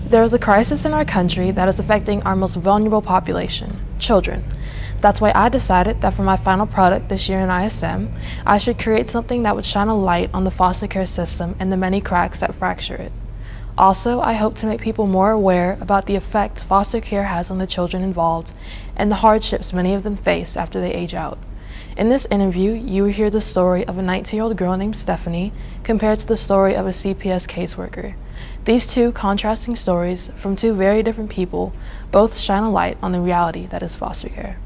There is a crisis in our country that is affecting our most vulnerable population, children. That's why I decided that for my final product this year in ISM, I should create something that would shine a light on the foster care system and the many cracks that fracture it. Also, I hope to make people more aware about the effect foster care has on the children involved and the hardships many of them face after they age out. In this interview, you will hear the story of a 19-year-old girl named Stephanie compared to the story of a CPS caseworker. These two contrasting stories from two very different people both shine a light on the reality that is foster care.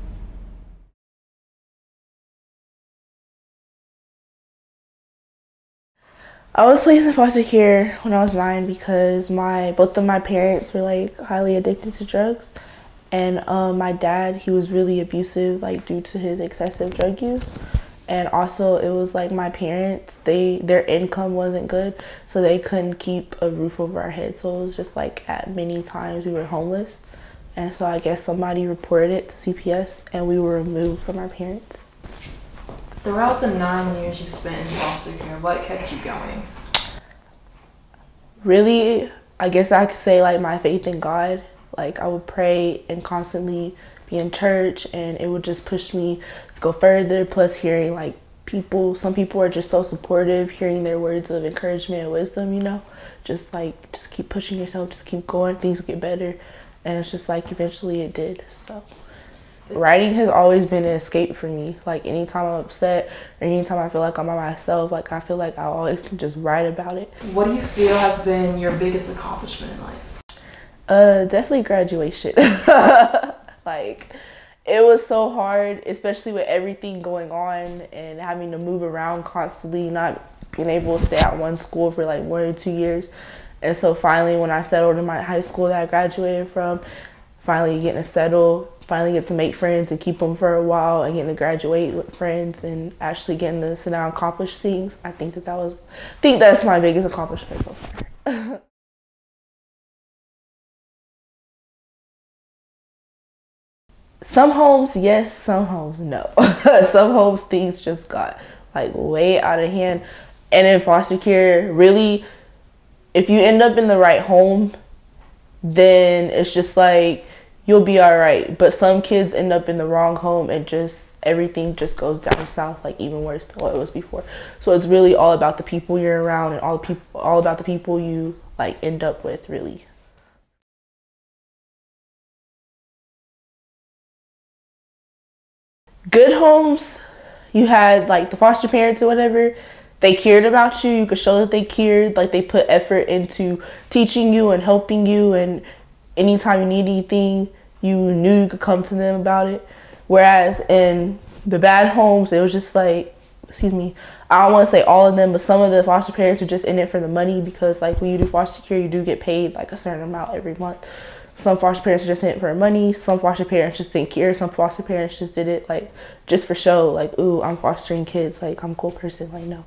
I was placed in foster care when I was 9 because both of my parents were like highly addicted to drugs, and my dad, he was really abusive like due to his excessive drug use, and also it was like my parents, their income wasn't good, so they couldn't keep a roof over our heads, so it was just like at many times we were homeless, and so I guess somebody reported it to CPS and we were removed from our parents. Throughout the 9 years you spent in foster care, what kept you going? Really, I guess I could say like my faith in God. Like I would pray and constantly be in church, and it would just push me to go further. Plus hearing like some people are just so supportive, hearing their words of encouragement and wisdom, you know, just keep pushing yourself, just keep going, things will get better. And it's just like eventually it did. So writing has always been an escape for me. Like anytime I'm upset or anytime I feel like I'm by myself, like I feel like I always can just write about it. What do you feel has been your biggest accomplishment in life? Definitely graduation. Like it was so hard, especially with everything going on and having to move around constantly, not being able to stay at one school for like 1 or 2 years. And so finally when I settled in my high school that I graduated from, finally getting to settle, finally get to make friends and keep them for a while, and getting to graduate with friends and actually getting to sit down and accomplish things. I think that's my biggest accomplishment so far. Some homes, yes, some homes, no. Some homes, things just got like way out of hand. And in foster care, really, if you end up in the right home, then it's just like, you'll be all right. But some kids end up in the wrong home and just everything just goes down south, like even worse than what it was before. So it's really all about the people you're around and all about the people you like end up with, really. Good homes, you had like the foster parents or whatever, they cared about you. You could show that they cared, like they put effort into teaching you and helping you, and anytime you need anything, you knew you could come to them about it. Whereas in the bad homes, it was just like, excuse me, I don't want to say all of them, but some of the foster parents were just in it for the money, because like when you do foster care, you do get paid like a certain amount every month. Some foster parents are just in it for money. Some foster parents just didn't care. Some foster parents just did it like just for show, like, ooh, I'm fostering kids, like I'm a cool person, like no.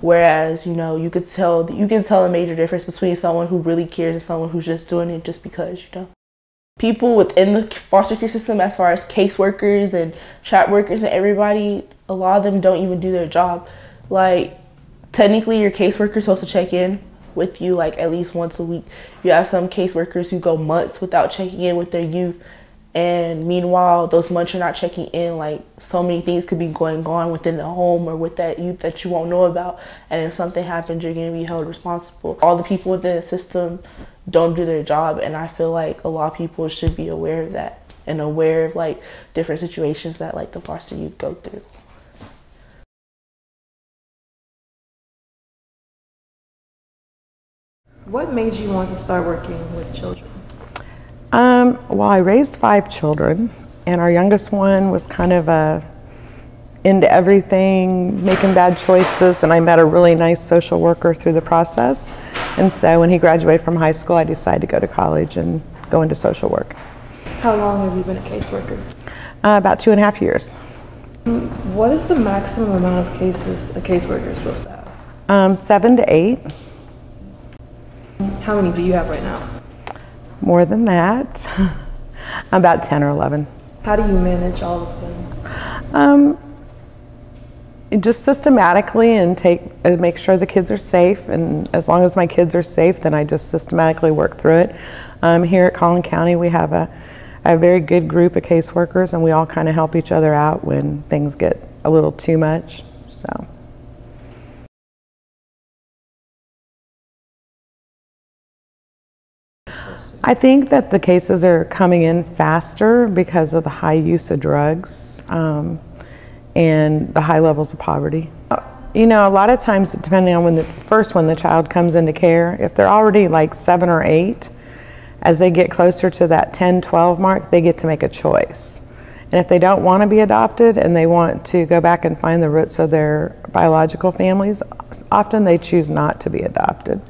Whereas, you know, you can tell a major difference between someone who really cares and someone who's just doing it just because, you know. People within the foster care system, as far as caseworkers and chat workers and everybody, a lot of them don't even do their job. Like, technically your caseworker is supposed to check in with you like at least once a week. You have some caseworkers who go months without checking in with their youth, and meanwhile those months you're not checking in, like so many things could be going on within the home or with that youth that you won't know about, and if something happens you're going to be held responsible. All the people within the system don't do their job, and I feel like a lot of people should be aware of that and aware of like different situations that like the foster youth go through. What made you want to start working with children? Well, I raised 5 children, and our youngest one was kind of into everything, making bad choices, and I met a really nice social worker through the process. And so when he graduated from high school, I decided to go to college and go into social work. How long have you been a caseworker? About 2.5 years. What is the maximum amount of cases a caseworker is supposed to have? 7 to 8. How many do you have right now? More than that. About 10 or 11. How do you manage all of them? just systematically and make sure the kids are safe, and as long as my kids are safe, then I just systematically work through it. Here at Collin County, we have a very good group of caseworkers, and we all kind of help each other out when things get a little too much. So. I think that the cases are coming in faster because of the high use of drugs and the high levels of poverty. You know, a lot of times, depending on when the child comes into care, if they're already like 7 or 8, as they get closer to that 10, 12 mark, they get to make a choice. And if they don't want to be adopted and they want to go back and find the roots of their biological families, often they choose not to be adopted.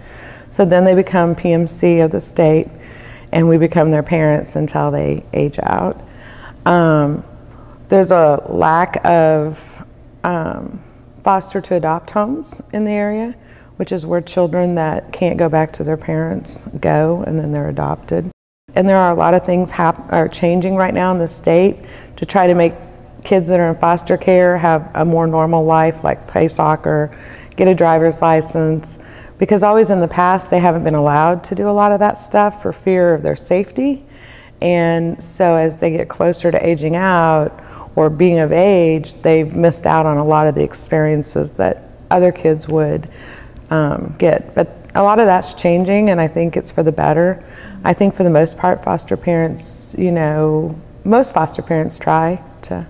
So then they become PMC of the state, and we become their parents until they age out. There's a lack of foster to adopt homes in the area, which is where children that can't go back to their parents go, and then they're adopted. And there are a lot of things are changing right now in the state to try to make kids that are in foster care have a more normal life, like play soccer, get a driver's license, because always in the past they haven't been allowed to do a lot of that stuff for fear of their safety. And so as they get closer to aging out or being of age, they've missed out on a lot of the experiences that other kids would get. But a lot of that's changing, and I think it's for the better. I think for the most part, foster parents, you know, most foster parents try to.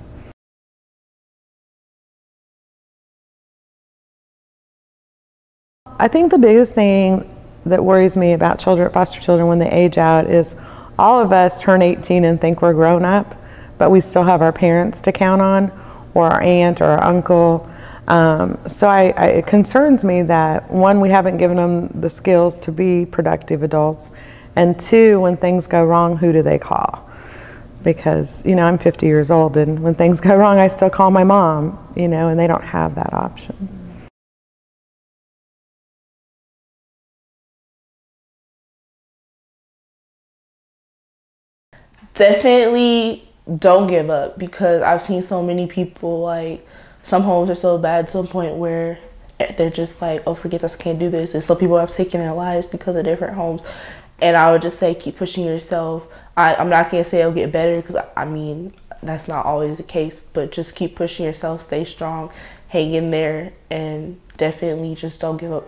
I think the biggest thing that worries me about foster children when they age out is all of us turn 18 and think we're grown up, but we still have our parents to count on, or our aunt or our uncle. So it concerns me that, one, we haven't given them the skills to be productive adults, and two, when things go wrong, who do they call? Because, you know, I'm 50 years old, and when things go wrong, I still call my mom, you know, and they don't have that option. Definitely don't give up, because I've seen so many people, like, some homes are so bad to a point where they're just like, oh, forget this, can't do this. And so people have taken their lives because of different homes. And I would just say, keep pushing yourself. I'm not going to say it'll get better, because I mean, that's not always the case, but just keep pushing yourself, stay strong, hang in there, and definitely just don't give up.